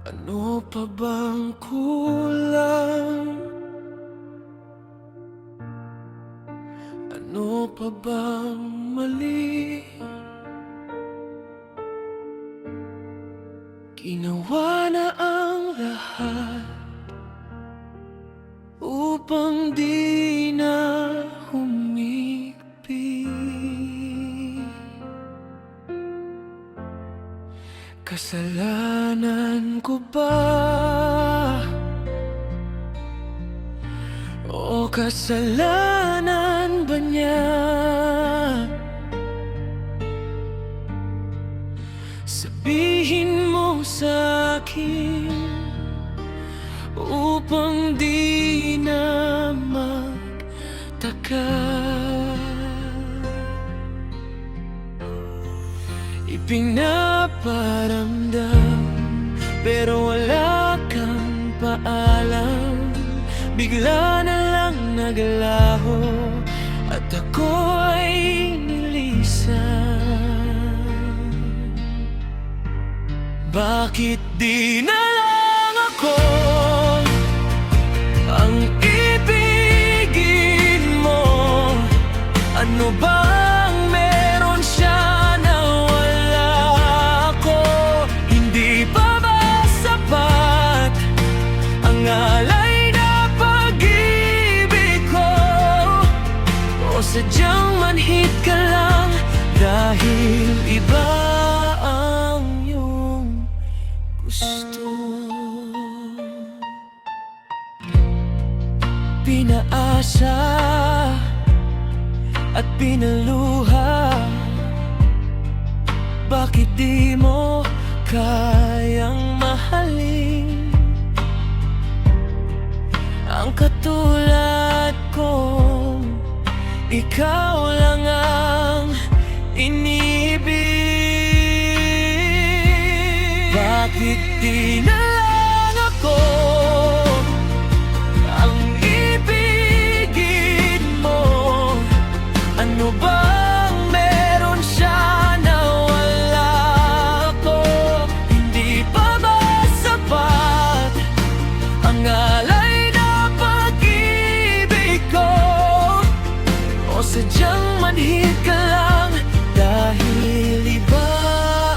Ano pa bang kulang? Ano pa bang mali? Ginawa na ang lahat upang di na humigpit. Kasalanan ko ba? O kasalanan ba niya? Sabihin mo sa akin upang di na magtaka. Ipinaparamdam pero wala kang paalam. Bigla na lang naglaho at ako'y nilisan. Bakit di na lang ako ang ibigin mo? Ano bang meron siya na wala ako? Hindi pa ba sapat ang alay na pag-ibig ko? O sadyang manhid ka lang dahil iba ang iyong gusto? Pinaasa at pinaluha, bakit di mo kayang mahalin ang katulad ko? Ikaw lang ang inibig. Bakit di na lang ako ang ibigin mo? Ano bang meron siya na wala ako? Hindi pa ba sapat ang alay na pag-ibig ko? O sadyang manhid ka lang dahil iba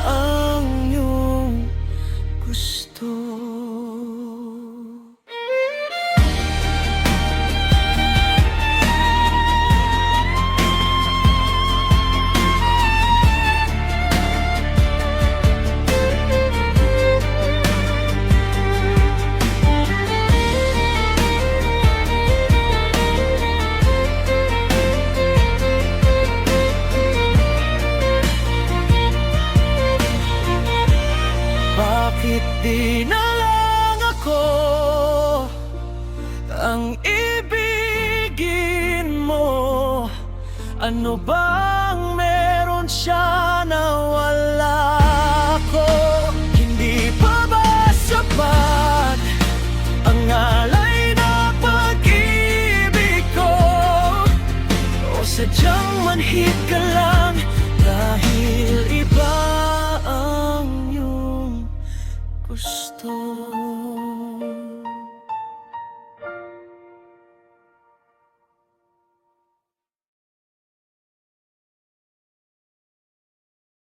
ang iyong gusto? Bakit di na lang ako ang ibigin mo? Ano bang meron siya na wala ako? Hindi pa ba sapat ang alay na pag-ibig ko? O sadyang manhid ka